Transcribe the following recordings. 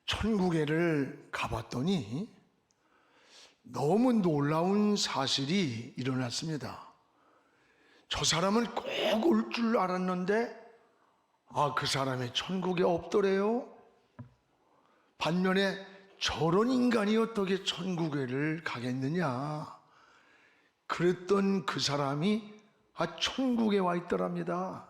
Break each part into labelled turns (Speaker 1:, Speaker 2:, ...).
Speaker 1: 천국에를 가봤더니 너무 놀라운 사실이 일어났습니다. 저 사람은 꼭 올 줄 알았는데 그 사람이 천국에 없더래요. 반면에 저런 인간이 어떻게 천국에를 가겠느냐, 그랬던 그 사람이 천국에 와 있더랍니다.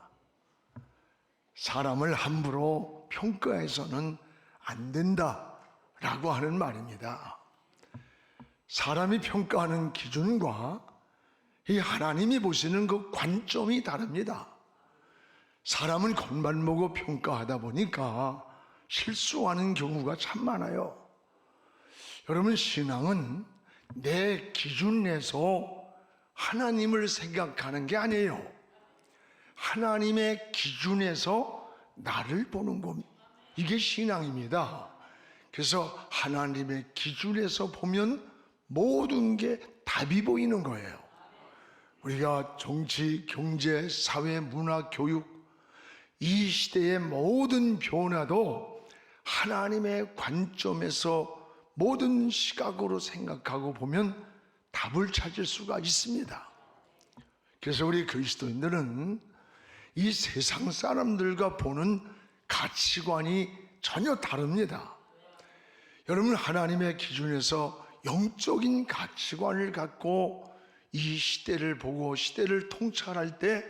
Speaker 1: 사람을 함부로 평가해서는 안 된다라고 하는 말입니다. 사람이 평가하는 기준과 이 하나님이 보시는 그 관점이 다릅니다. 사람은 겉만 보고 평가하다 보니까 실수하는 경우가 참 많아요. 여러분, 신앙은 내 기준 내에서 하나님을 생각하는 게 아니에요. 하나님의 기준에서 나를 보는 겁니다. 이게 신앙입니다. 그래서 하나님의 기준에서 보면 모든 게 답이 보이는 거예요. 우리가 정치, 경제, 사회, 문화, 교육, 이 시대의 모든 변화도 하나님의 관점에서 모든 시각으로 생각하고 보면 답을 찾을 수가 있습니다. 그래서 우리 그리스도인들은 이 세상 사람들과 보는 가치관이 전혀 다릅니다. 여러분, 하나님의 기준에서 영적인 가치관을 갖고 이 시대를 보고 시대를 통찰할 때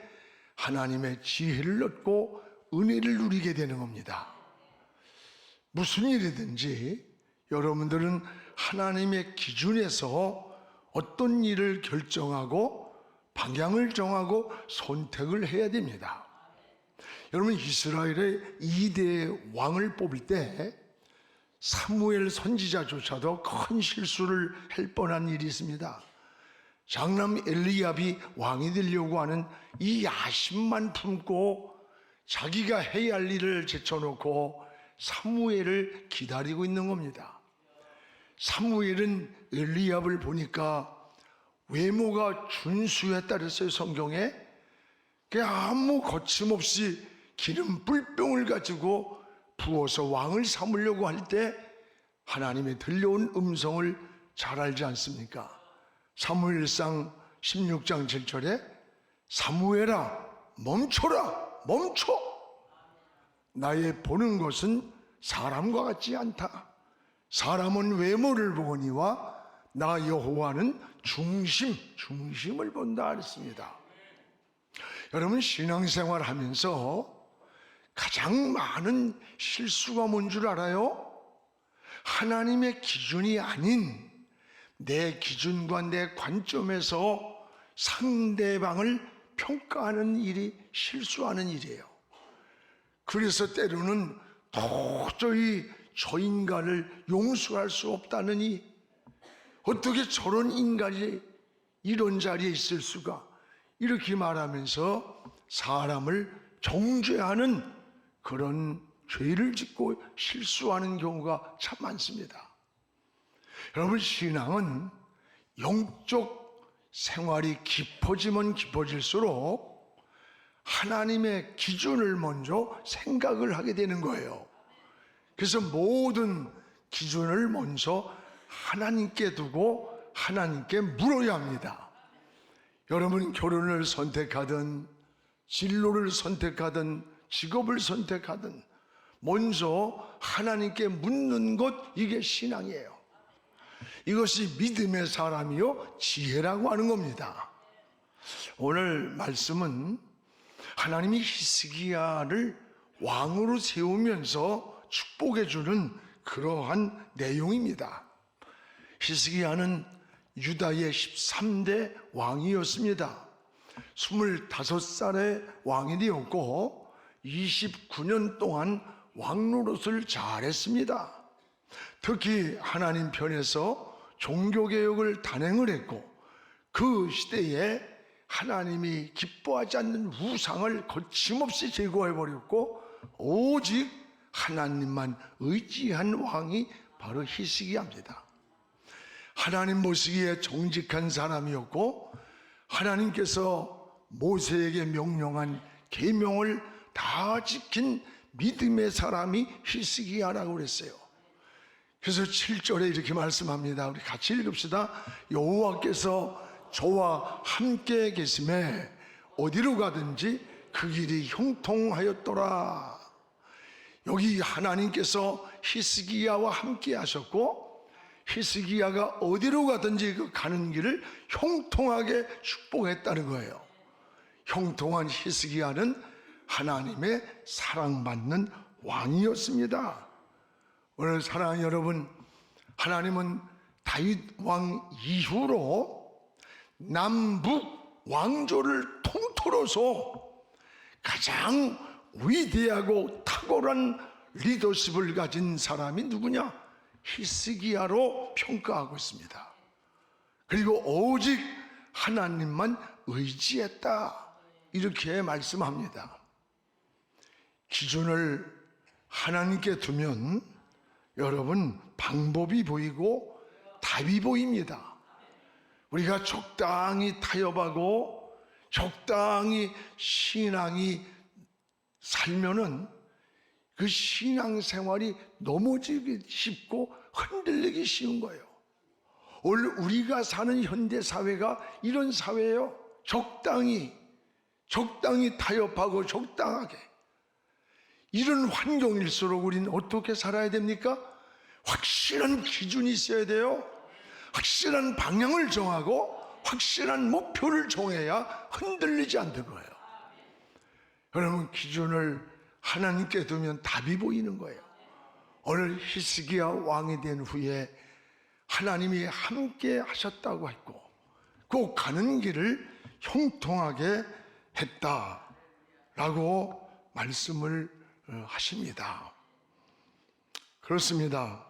Speaker 1: 하나님의 지혜를 얻고 은혜를 누리게 되는 겁니다. 무슨 일이든지 여러분들은 하나님의 기준에서 어떤 일을 결정하고 방향을 정하고 선택을 해야 됩니다. 여러분, 이스라엘의 2대 왕을 뽑을 때 사무엘 선지자조차도 큰 실수를 할 뻔한 일이 있습니다. 장남 엘리압이 왕이 되려고 하는 이 야심만 품고 자기가 해야 할 일을 제쳐놓고 사무엘을 기다리고 있는 겁니다. 사무엘은 엘리압을 보니까 외모가 준수했다 그랬어요, 성경에. 아무 거침없이 기름 뿔병을 가지고 부어서 왕을 삼으려고 할 때 하나님의 들려온 음성을 잘 알지 않습니까? 사무엘상 16장 7절에 사무엘아 멈춰라, 멈춰. 나의 보는 것은 사람과 같지 않다. 사람은 외모를 보거니와 나 여호와는 중심을 본다 그랬습니다. 여러분, 신앙생활 하면서 가장 많은 실수가 뭔 줄 알아요? 하나님의 기준이 아닌 내 기준과 내 관점에서 상대방을 평가하는 일이 실수하는 일이에요. 그래서 때로는 도저히 저 인간을 용서할 수 없다느니 어떻게 저런 인간이 이런 자리에 있을 수가, 이렇게 말하면서 사람을 정죄하는 그런 죄를 짓고 실수하는 경우가 참 많습니다. 여러분, 신앙은 영적 생활이 깊어지면 깊어질수록 하나님의 기준을 먼저 생각을 하게 되는 거예요. 그래서 모든 기준을 먼저 하나님께 두고 하나님께 물어야 합니다. 여러분, 결혼을 선택하든 진로를 선택하든 직업을 선택하든 먼저 하나님께 묻는 것, 이게 신앙이에요. 이것이 믿음의 사람이요 지혜라고 하는 겁니다. 오늘 말씀은 하나님이 히스기야를 왕으로 세우면서 축복해 주는 그러한 내용입니다. 히스기야는 유다의 13대 왕이었습니다. 25살에 왕이 되었고 29년 동안 왕노릇을 잘했습니다. 특히 하나님 편에서 종교개혁을 단행을 했고 그 시대에 하나님이 기뻐하지 않는 우상을 거침없이 제거해버렸고 오직 하나님만 의지한 왕이 바로 히스기야입니다. 하나님 보시기에 정직한 사람이었고 하나님께서 모세에게 명령한 계명을 다 지킨 믿음의 사람이 히스기야라고 그랬어요. 그래서 7절에 이렇게 말씀합니다. 우리 같이 읽읍시다. 여호와께서 저와 함께 계심에 어디로 가든지 그 길이 형통하였더라. 여기 하나님께서 히스기야와 함께 하셨고, 히스기야가 어디로 가든지 그 가는 길을 형통하게 축복했다는 거예요. 형통한 히스기야는 하나님의 사랑받는 왕이었습니다. 오늘 사랑하는 여러분, 하나님은 다윗 왕 이후로 남북 왕조를 통틀어서 가장 위대하고 탁월한 리더십을 가진 사람이 누구냐? 히스기야로 평가하고 있습니다. 그리고 오직 하나님만 의지했다, 이렇게 말씀합니다. 기준을 하나님께 두면 여러분, 방법이 보이고 답이 보입니다. 우리가 적당히 타협하고 적당히 신앙이 살면은 그 신앙생활이 넘어지기 쉽고 흔들리기 쉬운 거예요. 오늘 우리가 사는 현대사회가 이런 사회예요. 적당히 타협하고 적당하게. 이런 환경일수록 우리는 어떻게 살아야 됩니까? 확실한 기준이 있어야 돼요. 확실한 방향을 정하고 확실한 목표를 정해야 흔들리지 않는 거예요. 여러분, 기준을 하나님께 두면 답이 보이는 거예요. 오늘 히스기야 왕이 된 후에 하나님이 함께 하셨다고 했고, 그 가는 길을 형통하게 했다라고 말씀을 하십니다. 그렇습니다.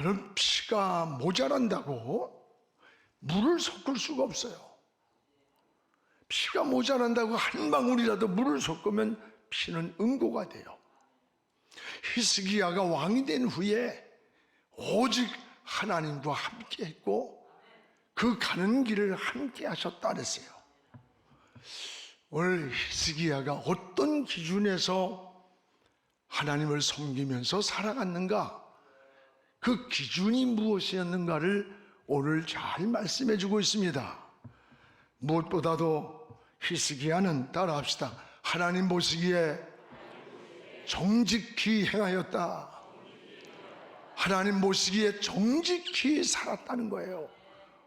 Speaker 1: 여러분, 피가 모자란다고 물을 섞을 수가 없어요. 피가 모자란다고 한 방울이라도 물을 섞으면 피는 응고가 돼요. 히스기야가 왕이 된 후에 오직 하나님과 함께 했고 그 가는 길을 함께 하셨다 그랬어요. 오늘 히스기야가 어떤 기준에서 하나님을 섬기면서 살아갔는가, 그 기준이 무엇이었는가를 오늘 잘 말씀해 주고 있습니다. 무엇보다도 히스기야는, 따라합시다, 하나님 보시기에 정직히 행하였다. 하나님 보시기에 정직히 살았다는 거예요.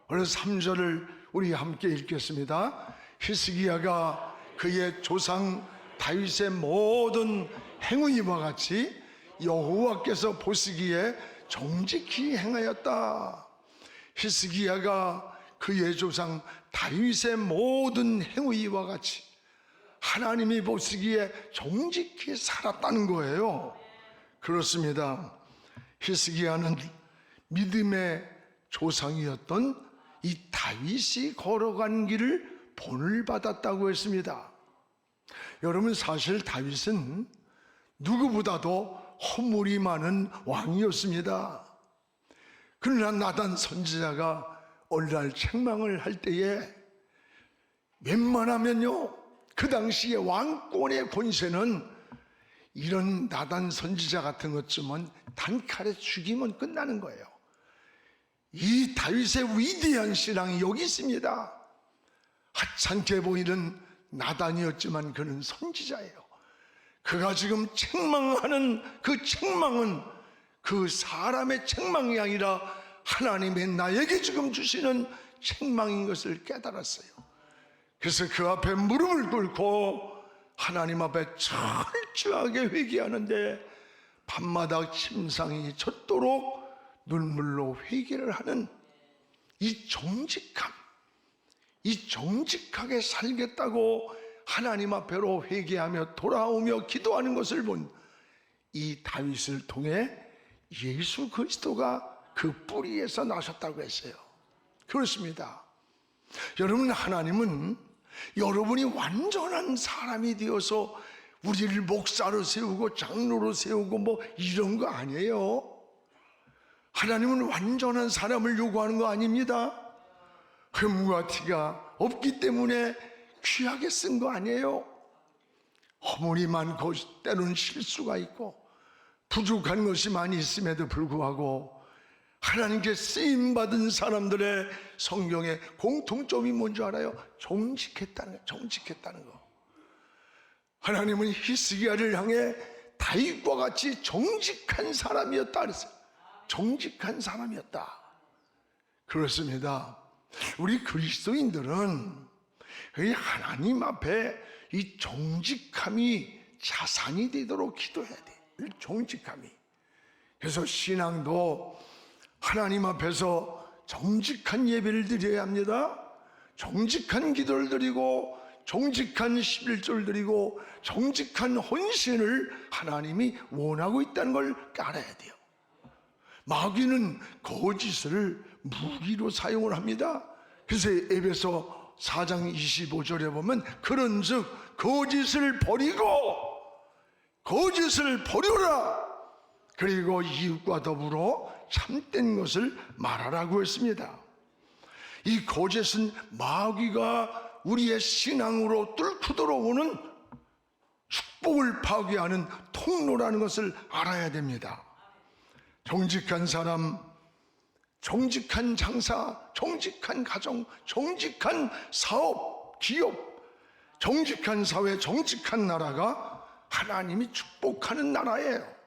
Speaker 1: 오늘 3절을 우리 함께 읽겠습니다. 히스기야가 그의 조상 다윗의 모든 행위와 같이 여호와께서 보시기에 정직히 행하였다. 히스기야가 그의 조상 다윗의 모든 행위와 같이 하나님이 보시기에 정직히 살았다는 거예요. 그렇습니다. 히스기야는 믿음의 조상이었던 이 다윗이 걸어간 길을 본을 받았다고 했습니다. 여러분, 사실 다윗은 누구보다도 허물이 많은 왕이었습니다. 그러나 나단 선지자가 어느 날 책망을 할 때에 웬만하면요, 그 당시에 왕권의 권세는 이런 나단 선지자 같은 것쯤은 단칼에 죽이면 끝나는 거예요. 이 다윗의 위대한 신앙이 여기 있습니다. 하찮게 보이는 나단이었지만 그는 선지자예요. 그가 지금 책망하는 그 책망은 그 사람의 책망이 아니라 하나님의 나에게 지금 주시는 책망인 것을 깨달았어요. 그래서 그 앞에 무릎을 꿇고 하나님 앞에 철저하게 회개하는데 밤마다 침상이 젖도록 눈물로 회개를 하는 이 정직함, 이 정직하게 살겠다고 하나님 앞에로 회개하며 돌아오며 기도하는 것을 본 이 다윗을 통해 예수 그리스도가 그 뿌리에서 나셨다고 했어요. 그렇습니다. 여러분, 하나님은 여러분이 완전한 사람이 되어서 우리를 목사로 세우고 장로로 세우고 뭐 이런 거 아니에요. 하나님은 완전한 사람을 요구하는 거 아닙니다. 흠과 티가 없기 때문에 귀하게 쓴 거 아니에요. 허물이 많고 때로는 실수가 있고 부족한 것이 많이 있음에도 불구하고 하나님께 쓰임받은 사람들의 성경의 공통점이 뭔지 알아요? 정직했다는 거예요. 정직했다는 거. 하나님은 히스기야를 향해 다윗과 같이 정직한 사람이었다 그랬어요. 정직한 사람이었다. 그렇습니다. 우리 그리스도인들은 이 하나님 앞에 이 정직함이 자산이 되도록 기도해야 돼. 이 정직함이. 그래서 신앙도 하나님 앞에서 정직한 예배를 드려야 합니다. 정직한 기도를 드리고 정직한 11조를 드리고 정직한 헌신을 하나님이 원하고 있다는 걸 알아야 돼요. 마귀는 거짓을 무기로 사용을 합니다. 그래서 에베소 4장 25절에 보면 그런즉 거짓을 버려라. 그리고 이웃과 더불어 참된 것을 말하라고 했습니다. 이 거짓은 마귀가 우리의 신앙으로 뚫고 들어오는 축복을 파괴하는 통로라는 것을 알아야 됩니다. 정직한 사람, 정직한 장사, 정직한 가정, 정직한 사업, 기업, 정직한 사회, 정직한 나라가 하나님이 축복하는 나라예요.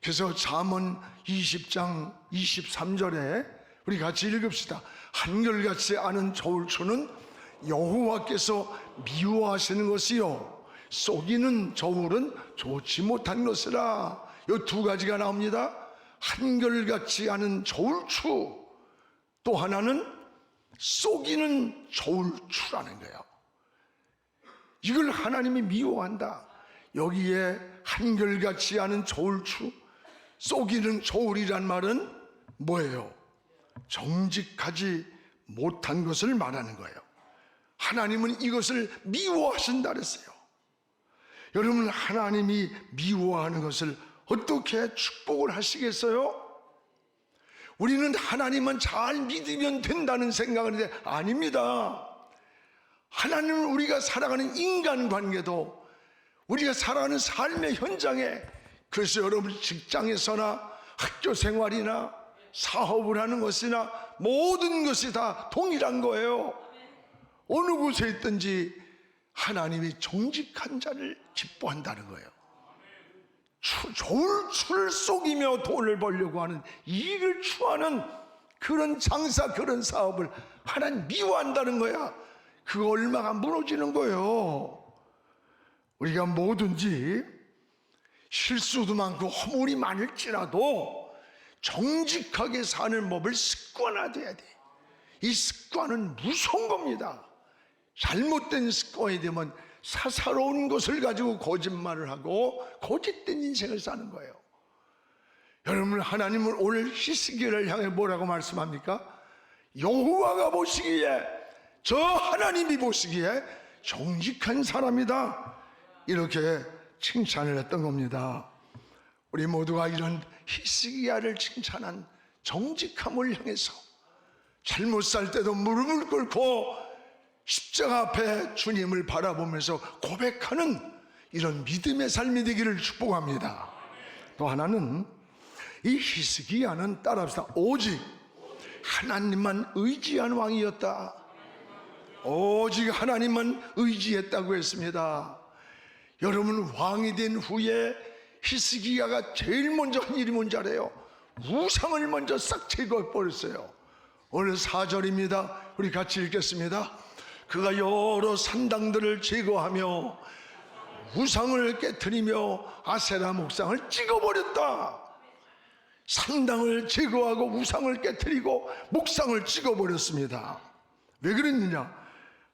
Speaker 1: 그래서 잠언 20장 23절에 우리 같이 읽읍시다. 한결같이 아는 저울추는 여호와께서 미워하시는 것이요 속이는 저울은 좋지 못한 것이라. 이 두 가지가 나옵니다. 한결같이 아는 저울추, 또 하나는 속이는 저울추라는 거예요. 이걸 하나님이 미워한다. 여기에 한결같이 아는 저울추, 속이는 저울이란 말은 뭐예요? 정직하지 못한 것을 말하는 거예요. 하나님은 이것을 미워하신다 그랬어요. 여러분, 하나님이 미워하는 것을 어떻게 축복을 하시겠어요? 우리는 하나님만 잘 믿으면 된다는 생각을 하는데 아닙니다. 하나님은 우리가 살아가는 인간관계도, 우리가 살아가는 삶의 현장에, 그래서 여러분 직장에서나 학교 생활이나 사업을 하는 것이나 모든 것이 다 동일한 거예요. 어느 곳에 있든지 하나님이 정직한 자를 기뻐한다는 거예요. 저울추를 속이며 돈을 벌려고 하는, 이익을 추구하는 그런 장사, 그런 사업을 하나님 미워한다는 거야. 그거 얼마가 무너지는 거예요. 우리가 뭐든지 실수도 많고 허물이 많을지라도 정직하게 사는 법을 습관화돼야 돼. 이 습관은 무서운 겁니다. 잘못된 습관이 되면 사사로운 것을 가지고 거짓말을 하고 거짓된 인생을 사는 거예요. 여러분, 하나님은 오늘 히스기야를 향해 뭐라고 말씀합니까? 여호와가 보시기에, 저 하나님이 보시기에 정직한 사람이다, 이렇게 칭찬을 했던 겁니다. 우리 모두가 이런 히스기야를 칭찬한 정직함을 향해서 잘못 살 때도 무릎을 꿇고 십자가 앞에 주님을 바라보면서 고백하는 이런 믿음의 삶이 되기를 축복합니다. 또 하나는, 이 히스기야는 따라합시다. 오직 하나님만 의지한 왕이었다. 오직 하나님만 의지했다고 했습니다. 여러분, 왕이 된 후에 히스기야가 제일 먼저 한 일이 뭔지 알아요? 우상을 먼저 싹 제거해 버렸어요. 오늘 4절입니다. 우리 같이 읽겠습니다. 그가 여러 산당들을 제거하며 우상을 깨트리며 아세라 목상을 찍어버렸다. 산당을 제거하고 우상을 깨트리고 목상을 찍어버렸습니다. 왜 그랬느냐?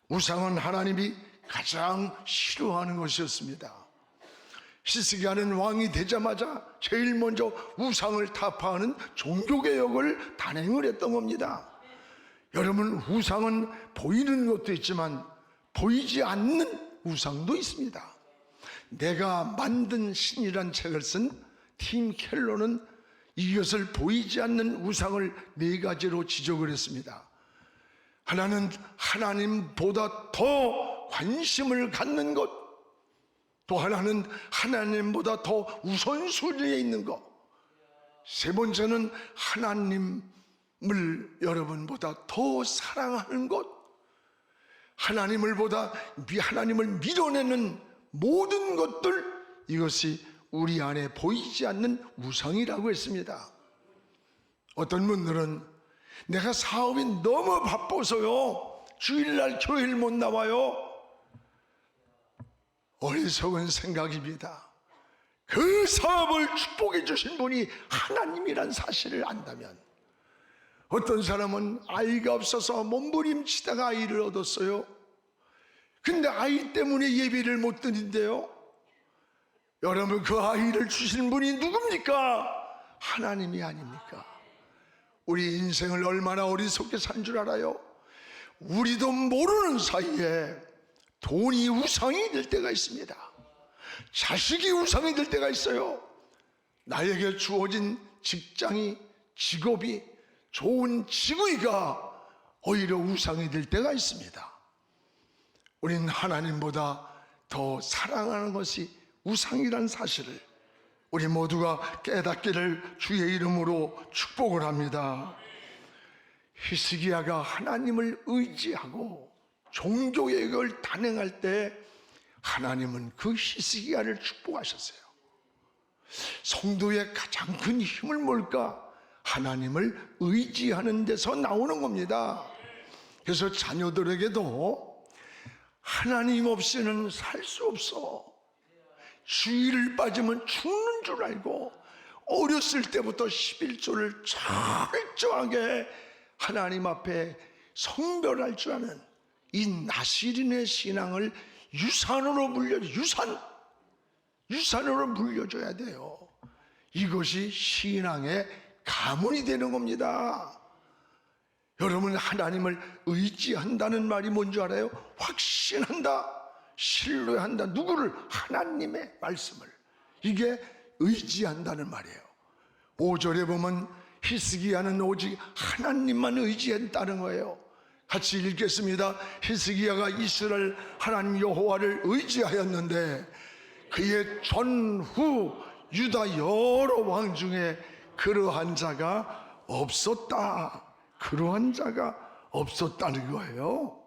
Speaker 1: 우상은 하나님이 가장 싫어하는 것이었습니다. 히스기야는 왕이 되자마자 제일 먼저 우상을 타파하는 종교개혁을 단행을 했던 겁니다. 여러분, 우상은 보이는 것도 있지만 보이지 않는 우상도 있습니다. 내가 만든 신이란 책을 쓴 팀 켈러는 이것을 보이지 않는 우상을 4가지로 지적을 했습니다. 하나는 하나님보다 더 관심을 갖는 것, 또 하나는 하나님보다 더 우선순위에 있는 것, 세 번째는 하나님을 여러분보다 더 사랑하는 것, 하나님을 밀어내는 모든 것들, 이것이 우리 안에 보이지 않는 우상이라고 했습니다. 어떤 분들은 내가 사업이 너무 바빠서요 주일날 교회를 못 나와요. 어리석은 생각입니다. 그 사업을 축복해 주신 분이 하나님이란 사실을 안다면, 어떤 사람은 아이가 없어서 몸부림치다가 아이를 얻었어요. 근데 아이 때문에 예배를 못 드린대요. 여러분, 그 아이를 주신 분이 누굽니까? 하나님이 아닙니까? 우리 인생을 얼마나 어리석게 산 줄 알아요? 우리도 모르는 사이에 돈이 우상이 될 때가 있습니다. 자식이 우상이 될 때가 있어요. 나에게 주어진 직장이, 직업이, 좋은 직위가 오히려 우상이 될 때가 있습니다. 우린 하나님보다 더 사랑하는 것이 우상이란 사실을 우리 모두가 깨닫기를 주의 이름으로 축복을 합니다. 히스기야가 하나님을 의지하고 종교개혁을 단행할 때 하나님은 그 히스기야를 축복하셨어요. 성도의 가장 큰 힘을 뭘까? 하나님을 의지하는 데서 나오는 겁니다. 그래서 자녀들에게도 하나님 없이는 살 수 없어, 주일을 빠지면 죽는 줄 알고 어렸을 때부터 11조를 철저하게 하나님 앞에 성별할 줄 아는 이 나시린의 신앙을 유산으로 물려줘야 돼요. 이것이 신앙의 가문이 되는 겁니다. 여러분, 하나님을 의지한다는 말이 뭔지 알아요? 확신한다, 신뢰한다. 누구를? 하나님의 말씀을. 이게 의지한다는 말이에요. 5절에 보면 히스기야는 오직 하나님만 의지했다는 거예요. 같이 읽겠습니다. 히스기야가 이스라엘 하나님 여호와를 의지하였는데 그의 전후 유다 여러 왕 중에 그러한 자가 없었다. 그러한 자가 없었다는 거예요.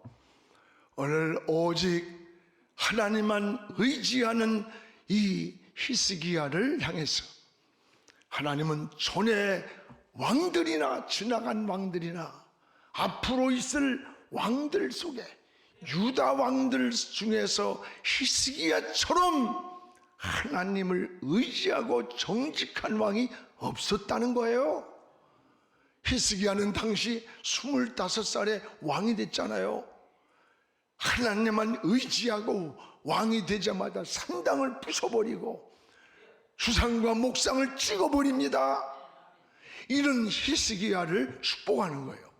Speaker 1: 오늘 오직 하나님만 의지하는 이 히스기야를 향해서 하나님은 전에 왕들이나 지나간 왕들이나 앞으로 있을 왕들 속에 유다 왕들 중에서 히스기야처럼 하나님을 의지하고 정직한 왕이 없었다는 거예요. 히스기야는 당시 25살에 왕이 됐잖아요. 하나님만 의지하고 왕이 되자마자 산당을 부숴버리고 주상과 목상을 찍어버립니다. 이런 히스기야를 축복하는 거예요.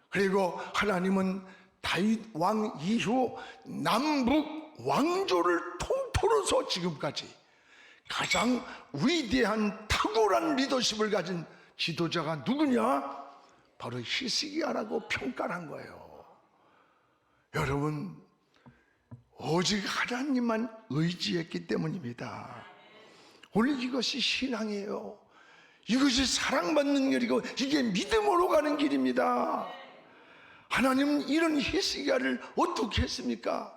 Speaker 1: 그리고 하나님은 다윗 왕 이후 남북 왕조를 통틀어서 지금까지 가장 위대한 탁월한 리더십을 가진 지도자가 누구냐? 바로 히스기야라고 평가를 한 거예요. 여러분, 오직 하나님만 의지했기 때문입니다. 오늘 이것이 신앙이에요. 이것이 사랑받는 길이고 이게 믿음으로 가는 길입니다. 하나님은 이런 히스기야를 어떻게 했습니까?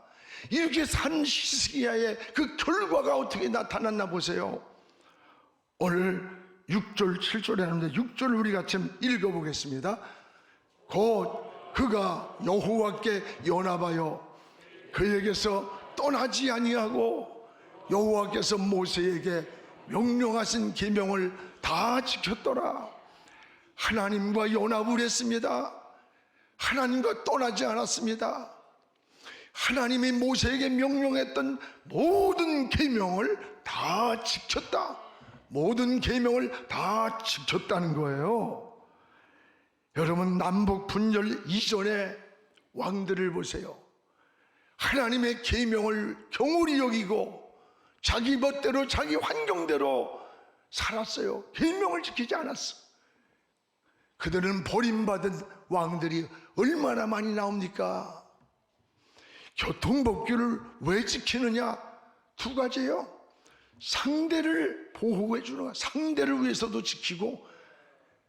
Speaker 1: 이렇게 산 히스기야의 그 결과가 어떻게 나타났나 보세요. 오늘 6절 7절에 하는데 6절 우리 같이 읽어보겠습니다. 곧 그가 여호와께 연합하여 그에게서 떠나지 아니하고 여호와께서 모세에게 명령하신 계명을 다 지켰더라. 하나님과 연합을 했습니다. 하나님과 떠나지 않았습니다. 하나님이 모세에게 명령했던 모든 계명을 다 지켰다. 모든 계명을 다 지켰다는 거예요. 여러분, 남북 분열 이전에 왕들을 보세요. 하나님의 계명을 경홀히 여기고 자기 멋대로 자기 환경대로 살았어요. 계명을 지키지 않았어. 그들은 버림받은 왕들이 얼마나 많이 나옵니까? 교통법규를 왜 지키느냐? 두 가지예요. 상대를 보호해 주는 거야. 상대를 위해서도 지키고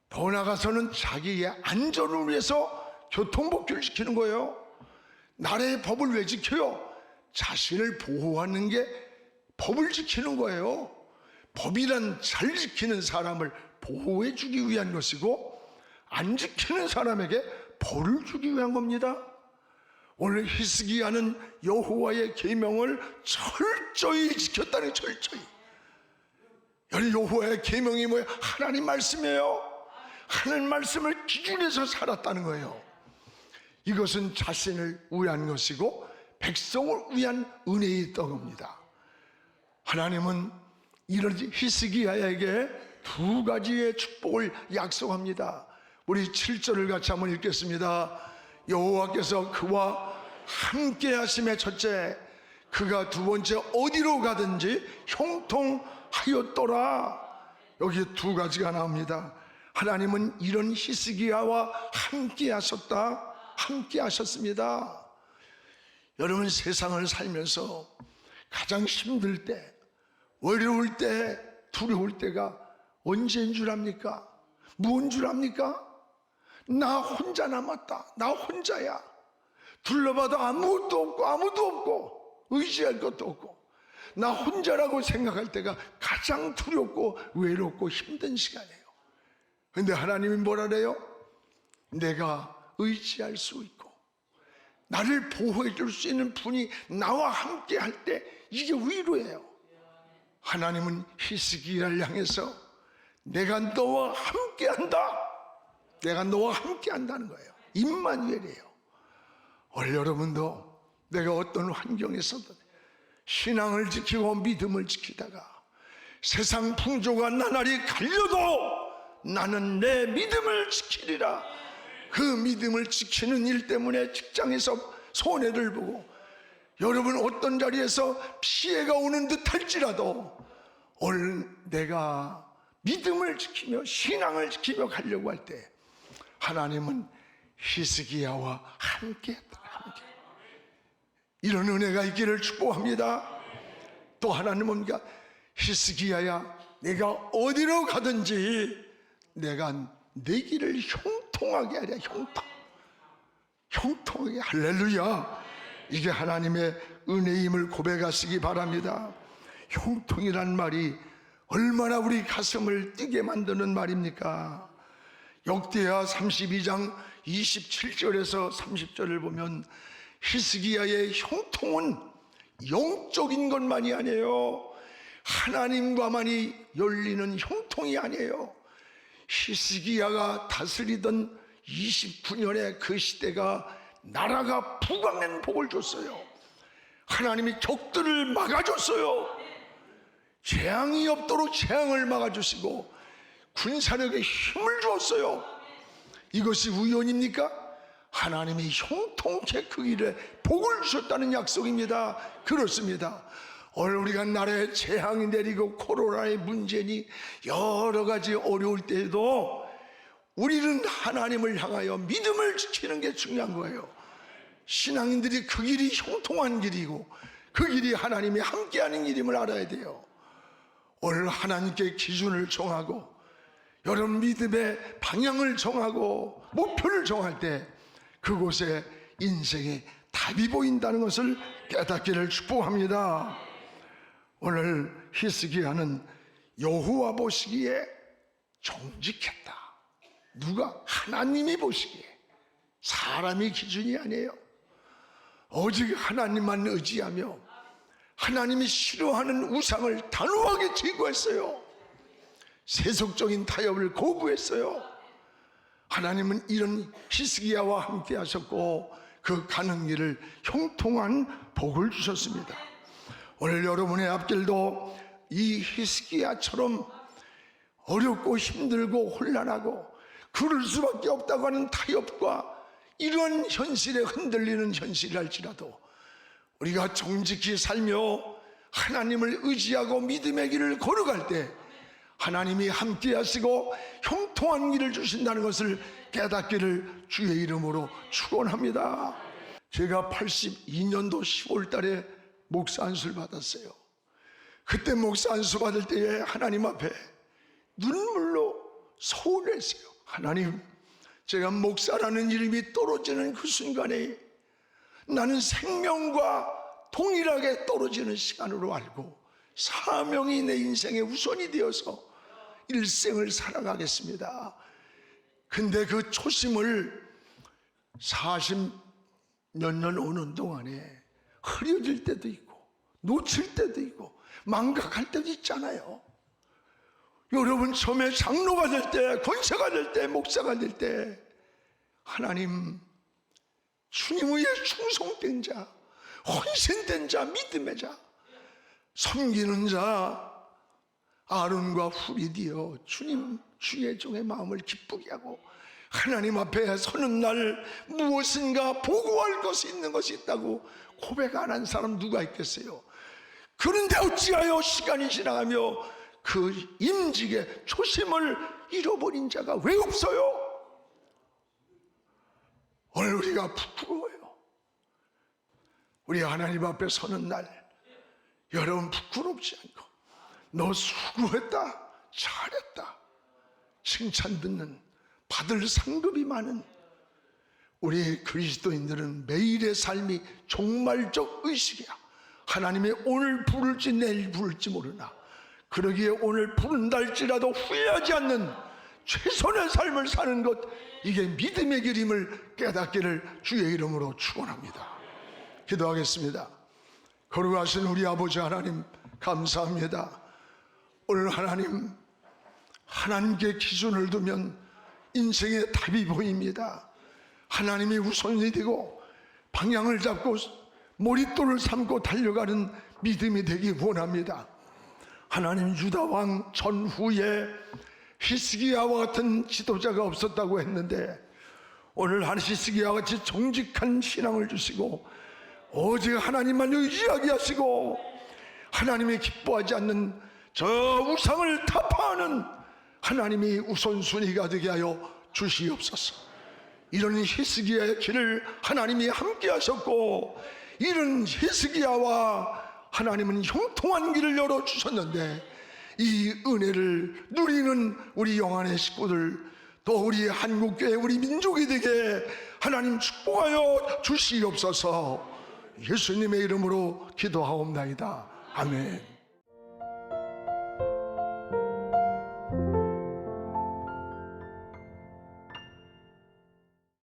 Speaker 1: 더 나아가서는 자기의 안전을 위해서 교통법규를 지키는 거예요. 나라의 법을 왜 지켜요? 자신을 보호하는 게 법을 지키는 거예요. 법이란 잘 지키는 사람을 보호해 주기 위한 것이고 안 지키는 사람에게 벌을 주기 위한 겁니다. 오늘 히스기야는 여호와의 계명을 철저히 지켰다는, 철저히. 여호와의 계명이 뭐예요? 하나님 말씀이에요. 하나님 말씀을 기준해서 살았다는 거예요. 이것은 자신을 위한 것이고 백성을 위한 은혜였던 겁니다. 하나님은 이런 히스기야에게 두 가지의 축복을 약속합니다. 우리 7절을 같이 한번 읽겠습니다. 여호와께서 그와 함께 하심에 첫째, 그가 두 번째 어디로 가든지 형통하였더라. 여기 두 가지가 나옵니다. 하나님은 이런 히스기야와 함께 하셨다, 함께 하셨습니다. 여러분, 세상을 살면서 가장 힘들 때, 어려울 때, 두려울 때가 언제인 줄 압니까? 무슨 줄 압니까? 나 혼자 남았다, 나 혼자야. 둘러봐도 아무것도 없고 아무도 없고 의지할 것도 없고 나 혼자라고 생각할 때가 가장 두렵고 외롭고 힘든 시간이에요. 근데 하나님이 뭐라 그래요? 내가 의지할 수 있고 나를 보호해 줄 수 있는 분이 나와 함께 할 때 이게 위로예요. 하나님은 히스기야를 향해서 내가 너와 함께 한다, 내가 너와 함께 한다는 거예요. 임마누엘이에요. 오늘 여러분도 내가 어떤 환경에서든 신앙을 지키고 믿음을 지키다가 세상 풍조가 나날이 갈려도 나는 내 믿음을 지키리라. 그 믿음을 지키는 일 때문에 직장에서 손해를 보고 여러분 어떤 자리에서 피해가 오는 듯 할지라도 오늘 내가 믿음을 지키며 신앙을 지키며 가려고 할 때 하나님은 히스기야와 함께 했다, 함께. 이런 은혜가 있기를 축복합니다. 또 하나님은 히스기야야, 내가 어디로 가든지 내가 내 길을 형통하게 하랴. 형통하게. 할렐루야. 이게 하나님의 은혜임을 고백하시기 바랍니다. 형통이란 말이 얼마나 우리 가슴을 뛰게 만드는 말입니까? 역대하 32장 27절에서 30절을 보면 히스기야의 형통은 영적인 것만이 아니에요. 하나님과만이 열리는 형통이 아니에요. 히스기야가 다스리던 29년의 그 시대가 나라가 부강한 복을 줬어요. 하나님이 적들을 막아줬어요. 재앙이 없도록 재앙을 막아주시고 군사력에 힘을 주었어요. 이것이 우연입니까? 하나님이 형통케 그 일에 복을 주셨다는 약속입니다. 그렇습니다. 오늘 우리가 나라에 재앙이 내리고 코로나의 문제니 여러 가지 어려울 때에도 우리는 하나님을 향하여 믿음을 지키는 게 중요한 거예요. 신앙인들이 그 길이 형통한 길이고 그 길이 하나님이 함께하는 길임을 알아야 돼요. 오늘 하나님께 기준을 정하고 여러분 믿음의 방향을 정하고 목표를 정할 때 그곳에 인생의 답이 보인다는 것을 깨닫기를 축복합니다. 오늘 히스기야는 여호와 보시기에 정직했다. 누가? 하나님이 보시기에. 사람이 기준이 아니에요. 오직 하나님만 의지하며 하나님이 싫어하는 우상을 단호하게 제거했어요. 세속적인 타협을 거부했어요. 하나님은 이런 히스기야와 함께 하셨고 그 가는 길을 형통한 복을 주셨습니다. 오늘 여러분의 앞길도 이 히스기야처럼 어렵고 힘들고 혼란하고 그럴 수밖에 없다고 하는 타협과 이런 현실에 흔들리는 현실이랄지라도 우리가 정직히 살며 하나님을 의지하고 믿음의 길을 걸어갈 때 하나님이 함께 하시고 형통한 길을 주신다는 것을 깨닫기를 주의 이름으로 축원합니다. 제가 82년도 10월 달에 목사 안수를 받았어요. 그때 목사 안수 받을 때에 하나님 앞에 눈물로 서운했어요. 하나님, 제가 목사라는 이름이 떨어지는 그 순간에 나는 생명과 동일하게 떨어지는 시간으로 알고 사명이 내 인생의 우선이 되어서 일생을 살아가겠습니다. 근데 그 초심을 40 몇 년 오는 동안에 흐려질 때도 있고 놓칠 때도 있고 망각할 때도 있잖아요. 여러분, 처음에 장로가 될 때, 권사가 될 때, 목사가 될 때 하나님, 주님 위에 충성된 자, 헌신된 자, 믿음의 자, 섬기는 자, 아론과 훌이 되어 주님 주의 종의 마음을 기쁘게 하고 하나님 앞에 서는 날 무엇인가 보고할 것이 있는 것이 있다고 고백 안 한 사람 누가 있겠어요? 그런데 어찌하여 시간이 지나가며 그 임직의 초심을 잃어버린 자가 왜 없어요? 오늘 우리가 부끄러워요. 우리 하나님 앞에 서는 날 여러분 부끄럽지 않고 너 수고했다, 잘했다 칭찬 듣는, 받을 상급이 많은 우리 그리스도인들은 매일의 삶이 종말적 의식이야. 하나님이 오늘 부를지 내일 부를지 모르나 그러기에 오늘 부른달지라도 후회하지 않는 최선의 삶을 사는 것, 이게 믿음의 길임을 깨닫기를 주의 이름으로 축원합니다. 기도하겠습니다. 거룩하신 우리 아버지 하나님, 감사합니다. 오늘 하나님, 하나님께 기준을 두면 인생의 답이 보입니다. 하나님이 우선이 되고 방향을 잡고 몰입도를 삼고 달려가는 믿음이 되기 원합니다. 하나님, 유다왕 전후에 히스기야와 같은 지도자가 없었다고 했는데 오늘 히스기야와 같이 정직한 신앙을 주시고 오직 하나님만 의지하게 하시고 하나님이 기뻐하지 않는 저 우상을 타파하는 하나님이 우선순위가 되게 하여 주시옵소서. 이런 히스기야의 길을 하나님이 함께 하셨고 이런 히스기야와 하나님은 형통한 길을 열어주셨는데 이 은혜를 누리는 우리 영안의 식구들, 또 우리 한국교회 우리 민족이 되게 하나님 축복하여 주시옵소서. 예수님의 이름으로 기도하옵나이다. 아멘.